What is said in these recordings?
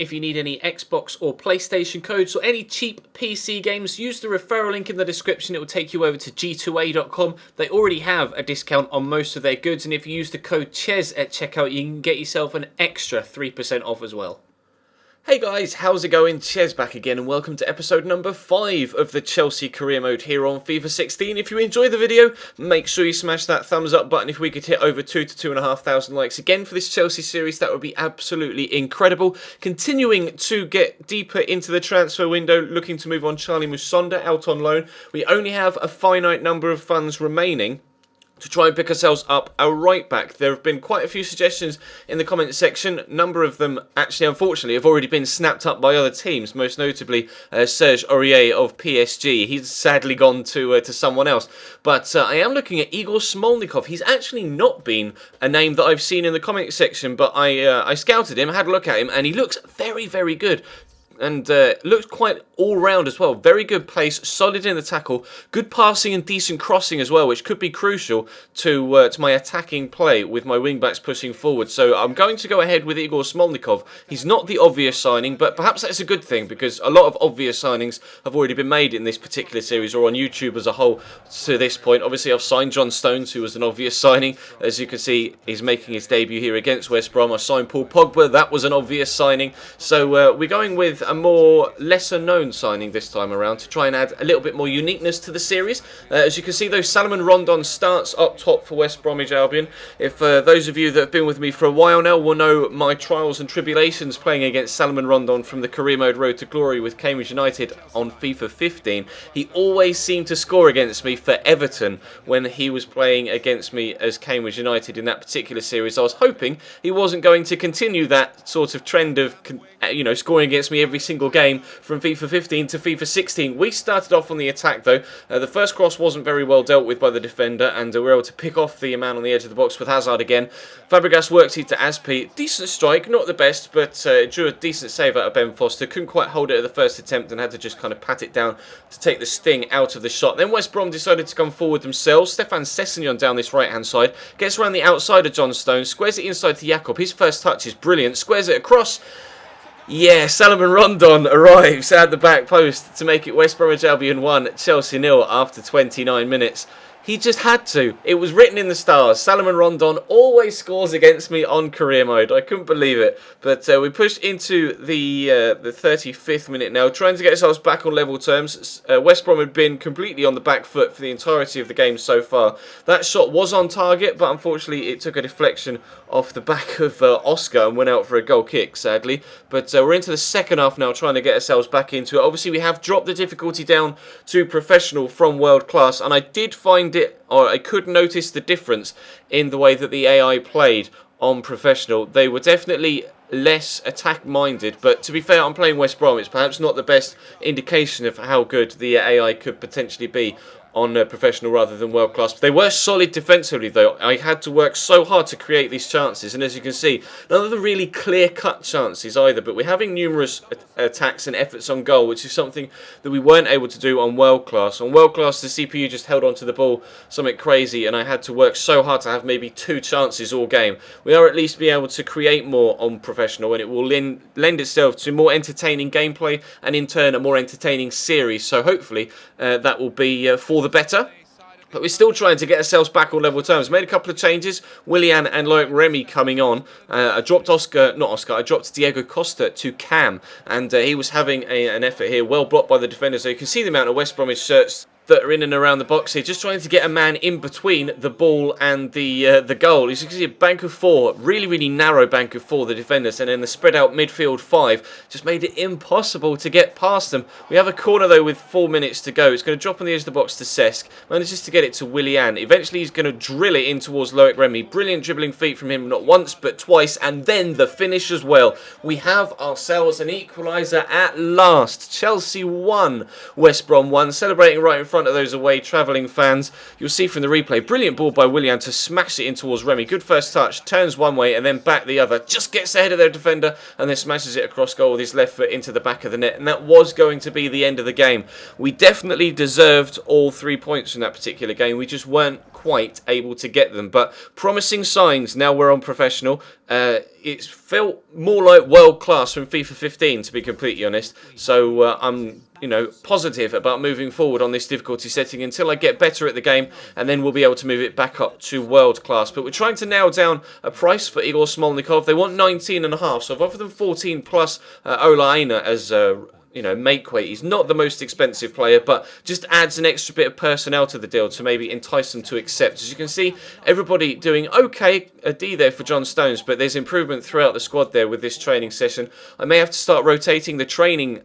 If you need any Xbox or PlayStation codes or any cheap PC games, use the referral link in the description. It will take you over to g2a.com. They already have a discount on most of their goods, and if you use the code CHES at checkout, you can get yourself an extra 3% off as well. Hey guys, how's it going? Ches back again and welcome to episode number 5 of the Chelsea career mode here on FIFA 16. If you enjoyed the video, make sure you smash that thumbs up button. If we could hit over 2,000 to 2,500 likes again for this Chelsea series, that would be absolutely incredible. Continuing to get deeper into the transfer window, looking to move on Charlie Musonda out on loan. We only have a finite number of funds remaining to try and pick ourselves up a right back. There have been quite a few suggestions in the comments section. A number of them actually, unfortunately, have already been snapped up by other teams, most notably Serge Aurier of PSG. He's sadly gone to someone else. But I am looking at Igor Smolnikov. He's actually not been a name that I've seen in the comments section, but I scouted him, had a look at him, and he looks very, very good. And looks quite all-round as well. Very good pace, solid in the tackle, good passing and decent crossing as well, which could be crucial to my attacking play with my wing-backs pushing forward. So I'm going to go ahead with Igor Smolnikov. He's not the obvious signing, but perhaps that's a good thing, because a lot of obvious signings have already been made in this particular series, or on YouTube as a whole to this point. Obviously, I've signed John Stones, who was an obvious signing. As you can see, he's making his debut here against West Brom. I signed Paul Pogba. That was an obvious signing. So we're going with a more lesser-known signing this time around to try and add a little bit more uniqueness to the series. As you can see, though, Salomon Rondon starts up top for West Bromwich Albion. If those of you that have been with me for a while now will know my trials and tribulations playing against Salomon Rondon from the career mode Road to Glory with Cambridge United on FIFA 15, he always seemed to score against me for Everton when he was playing against me as Cambridge United in that particular series. I was hoping he wasn't going to continue that sort of trend of scoring against me every single game from FIFA 15 to FIFA 16. We started off on the attack though. The first cross wasn't very well dealt with by the defender, and we were able to pick off the man on the edge of the box with Hazard again. Fabregas worked it to Aspi. Decent strike, not the best, but drew a decent save out of Ben Foster. Couldn't quite hold it at the first attempt and had to just kind of pat it down to take the sting out of the shot. Then West Brom decided to come forward themselves. Stefan Sessegnon down this right hand side, gets around the outside of John Stones, squares it inside to Jakob. His first touch is brilliant, squares it across. Yeah, Salomon Rondon arrives at the back post to make it West Bromwich Albion 1, Chelsea 0 after 29 minutes. He just had to. It was written in the stars. Salomon Rondon always scores against me on career mode. I couldn't believe it. But we pushed into the 35th minute now, trying to get ourselves back on level terms. West Brom had been completely on the back foot for the entirety of the game so far. That shot was on target, but unfortunately it took a deflection off the back of Oscar and went out for a goal kick, sadly. But we're into the second half now, trying to get ourselves back into it. Obviously, we have dropped the difficulty down to professional from world class, and I did find I could notice the difference in the way that the AI played on professional. They were definitely less attack minded, but to be fair, I'm playing West Brom. It's perhaps not the best indication of how good the AI could potentially be on professional rather than world class. They were solid defensively though. I had to work so hard to create these chances, and as you can see, none of them really clear-cut chances either, but we're having numerous attacks and efforts on goal, which is something that we weren't able to do on world class. On world class, the CPU just held onto the ball something crazy, and I had to work so hard to have maybe 2 chances all game. We are at least being able to create more on professional, and it will lend itself to more entertaining gameplay, and in turn a more entertaining series. So hopefully that will be for the better. But we're still trying to get ourselves back on level terms. Made a couple of changes. Willian and Loic Remy coming on. I dropped I dropped Diego Costa to Cam. And he was having an effort here. Well blocked by the defender. So you can see the amount of West Bromwich shirts that are in and around the box here, just trying to get a man in between the ball and the goal. As you can see, a bank of 4, really narrow bank of 4, the defenders, and then the spread out midfield 5 just made it impossible to get past them. We have a corner though with 4 minutes to go. It's going to drop on the edge of the box to Cesc, manages to get it to Willian. Eventually he's going to drill it in towards Loic Remy. Brilliant dribbling feet from him, not once but twice, and then the finish as well. We have ourselves an equaliser at last. Chelsea 1, West Brom 1, celebrating right in front of those away travelling fans. You'll see from the replay, brilliant ball by Willian to smash it in towards Remy. Good first touch, turns one way and then back the other. Just gets ahead of their defender and then smashes it across goal with his left foot into the back of the net. And that was going to be the end of the game. We definitely deserved all 3 points from that particular game. We just weren't quite able to get them. But promising signs now we're on professional. It's felt more like world class from FIFA 15, to be completely honest. So I'm positive about moving forward on this difficulty setting until I get better at the game, and then we'll be able to move it back up to world class. But we're trying to nail down a price for Igor Smolnikov. They want 19.5, so I've offered them 14 plus Ola Aina as make weight. He's not the most expensive player, but just adds an extra bit of personnel to the deal to maybe entice them to accept. As you can see, everybody doing okay. A D there for John Stones, but there's improvement throughout the squad there with this training session. I may have to start rotating the training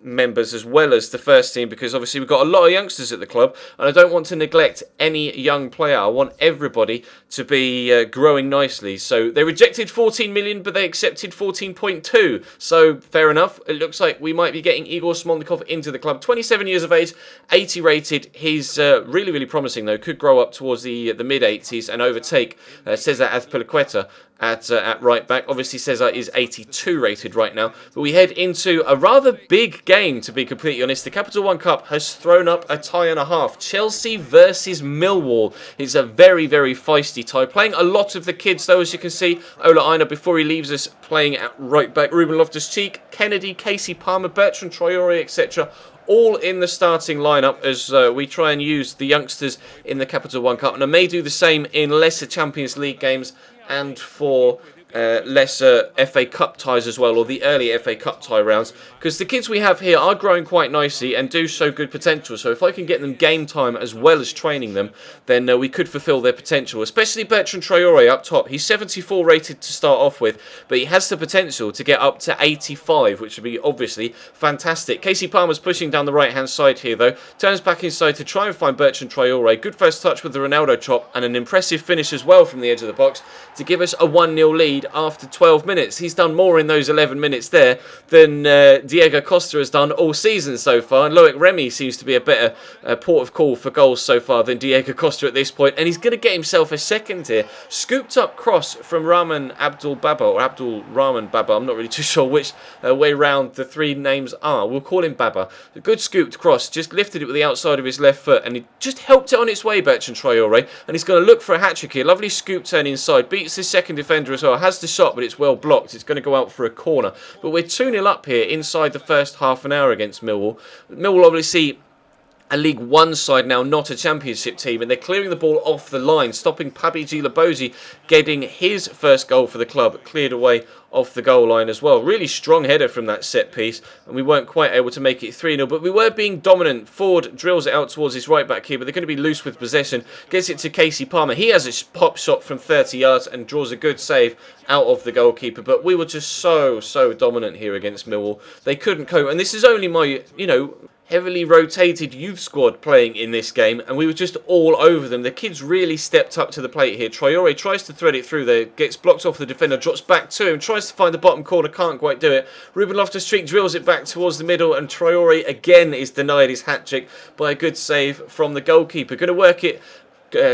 members as well as the first team, because obviously we've got a lot of youngsters at the club, and I don't want to neglect any young player. I want everybody to be growing nicely. So they rejected 14 million, but they accepted 14.2. So fair enough. It looks like we might be getting Igor Smolnikov into the club. 27 years of age, 80 rated. He's really, really promising though. Could grow up towards the mid-80s and overtake Cesar Azpilicueta at right back. Obviously Cesar is 82 rated right now, but we head into a rather big game, to be completely honest. The Capital One Cup has thrown up a tie and a half. Chelsea versus Millwall. It's a very, very feisty tie. Playing a lot of the kids though, as you can see. Ola Aina, before he leaves us, playing at right back. Ruben Loftus-Cheek, Kennedy, Casey Palmer, Bertrand, Traore, etc. all in the starting lineup as we try and use the youngsters in the Capital One Cup. And I may do the same in lesser Champions League games and for lesser FA Cup ties as well, or the early FA Cup tie rounds, because the kids we have here are growing quite nicely and do show good potential. So if I can get them game time as well as training them, then we could fulfill their potential, especially Bertrand Traore up top. He's 74 rated to start off with, but he has the potential to get up to 85, which would be obviously fantastic. Casey Palmer's pushing down the right hand side here though, turns back inside to try and find Bertrand Traore. Good first touch with the Ronaldo chop, and an impressive finish as well from the edge of the box to give us a 1-0 lead after 12 minutes. He's done more in those 11 minutes there than Diego Costa has done all season so far, and Loic Remy seems to be a better port of call for goals so far than Diego Costa at this point, and he's going to get himself a second here. Scooped up cross from Rahman Abdul Baba, or Abdul Rahman Baba, I'm not really too sure which way round the three names are. We'll call him Baba. A good scooped cross, just lifted it with the outside of his left foot, and he just helped it on its way, Bertrand Traore, and he's going to look for a hat-trick here. Lovely scoop turn inside, beats his second defender as well, has the shot, but it's well blocked. It's going to go out for a corner. But we're 2-0 up here inside the first half an hour against Millwall. Millwall obviously a League One side now, not a Championship team, and they're clearing the ball off the line, stopping Pabiji Labozi getting his first goal for the club, cleared away off the goal line as well. Really strong header from that set piece, and we weren't quite able to make it 3-0, but we were being dominant. Ford drills it out towards his right back here, but they're going to be loose with possession. Gets it to Casey Palmer. He has a pop shot from 30 yards and draws a good save out of the goalkeeper, but we were just so dominant here against Millwall. They couldn't cope, and this is only my, heavily rotated youth squad playing in this game, and we were just all over them. The kids really stepped up to the plate here. Traore tries to thread it through there, gets blocked off the defender, drops back to him, tries to find the bottom corner, can't quite do it. Ruben Loftus-Cheek drills it back towards the middle, and Traore again is denied his hat-trick by a good save from the goalkeeper. Going to work it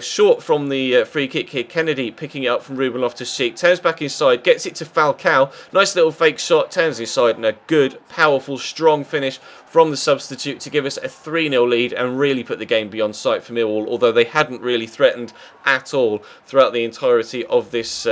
short from the free kick here. Kennedy picking it up from Ruben Loftus-Cheek, turns back inside, gets it to Falcao. Nice little fake shot, turns inside, and a good, powerful, strong finish from the substitute to give us a 3-0 lead and really put the game beyond sight for Millwall, although they hadn't really threatened at all throughout the entirety of this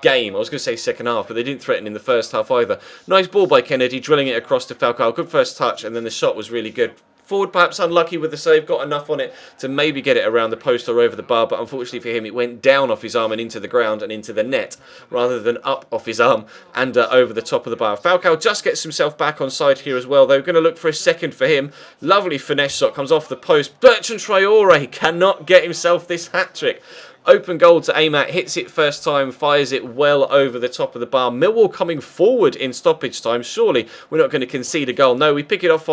game. I was going to say second half, but they didn't threaten in the first half either. Nice ball by Kennedy, drilling it across to Falcao. Good first touch, and then the shot was really good. Ford perhaps unlucky with the save, got enough on it to maybe get it around the post or over the bar, but unfortunately for him it went down off his arm and into the ground and into the net rather than up off his arm and over the top of the bar. Falcao just gets himself back on side here as well. They're going to look for a second for him. Lovely finesse shot, comes off the post. Bertrand Traore cannot get himself this hat-trick. Open goal to aim at, hits it first time, fires it well over the top of the bar. Millwall coming forward in stoppage time. Surely we're not going to concede a goal. No, we pick it off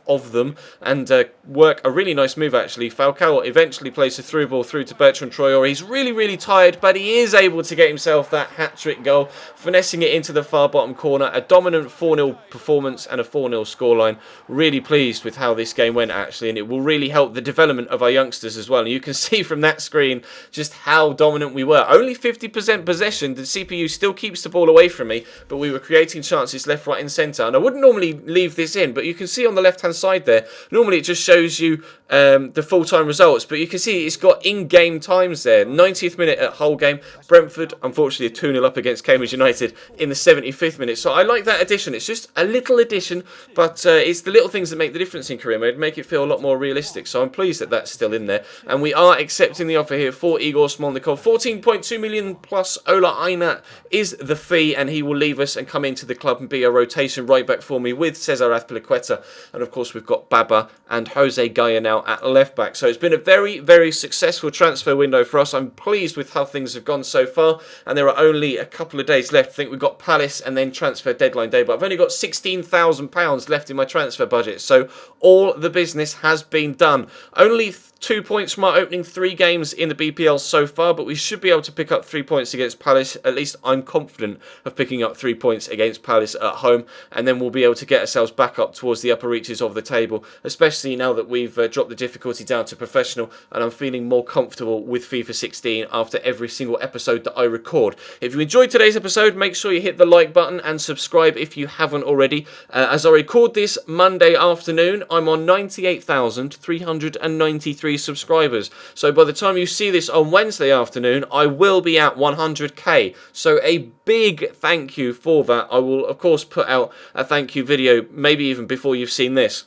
of them and work a really nice move actually. Falcao eventually plays a through ball through to Bertrand Traore. He's really tired, but he is able to get himself that hat-trick goal, finessing it into the far bottom corner. A dominant 4-0 performance and a 4-0 scoreline. Really pleased with how this game went actually, and it will really help the development of our youngsters as well. And you can see from that screen just how dominant we were. Only 50% possession. The CPU still keeps the ball away from me, but we were creating chances left, right and centre. And I wouldn't normally leave this in, but you can can see on the left-hand side there, normally it just shows you the full-time results, but you can see it's got in-game times there. 90th minute at Hull game. Brentford, unfortunately, 2-0 up against Cambridge United in the 75th minute. So I like that addition. It's just a little addition, but it's the little things that make the difference in career mode, make it feel a lot more realistic. So I'm pleased that that's still in there. And we are accepting the offer here for Igor Smolnikov. 14.2 million plus Ola Aina is the fee, and he will leave us and come into the club and be a rotation right back for me with Cesar Azpilicueta. And of course, we've got Baba and Jose Gaya now at left back. So it's been a very, very successful transfer window for us. I'm pleased with how things have gone so far, and there are only a couple of days left. I think we've got Palace and then transfer deadline day, but I've only got £16,000 left in my transfer budget, so all the business has been done. Only 2 points from our opening 3 games in the BPL so far, but we should be able to pick up 3 points against Palace. At least I'm confident of picking up 3 points against Palace at home, and then we'll be able to get ourselves back up towards the upper reaches of the table, especially now that we've dropped the difficulty down to professional, and I'm feeling more comfortable with FIFA 16 after every single episode that I record. If you enjoyed today's episode, make sure you hit the like button and subscribe if you haven't already. As I record this Monday afternoon, I'm on 98,393 subscribers. So by the time you see this on Wednesday afternoon, I will be at 100k. So a big thank you for that. I will, of course, put out a thank you video, maybe even before you've seen this,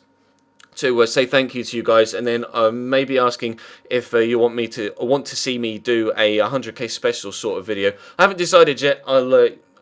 to say thank you to you guys, and then maybe asking if you want to see me do a 100k special sort of video. I haven't decided yet.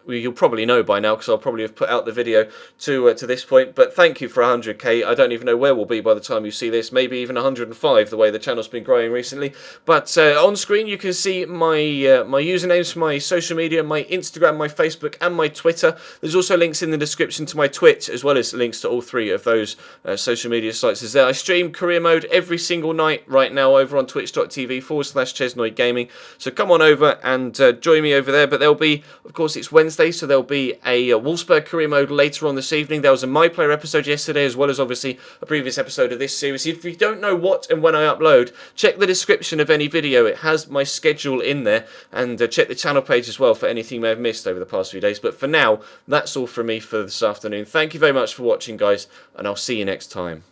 You'll probably know by now because I'll probably have put out the video to this point. But thank you for 100k. I don't even know where we'll be by the time you see this. Maybe even 105, the way the channel's been growing recently. But on screen you can see my my usernames for my social media, my Instagram, my Facebook, and my Twitter. There's also links in the description to my Twitch, as well as links to all 3 of those social media sites. As there, I stream career mode every single night right now over on twitch.tv/Chesnoid Gaming. So come on over and join me over there. But there'll be, of course, it's Wednesday, so there'll be a Wolfsburg career mode later on this evening. There was a My Player episode yesterday, as well as obviously a previous episode of this series. If you don't know what and when I upload, check the description of any video. It has my schedule in there, and check the channel page as well for anything you may have missed over the past few days. But for now, that's all from me for this afternoon. Thank you very much for watching, guys, and I'll see you next time.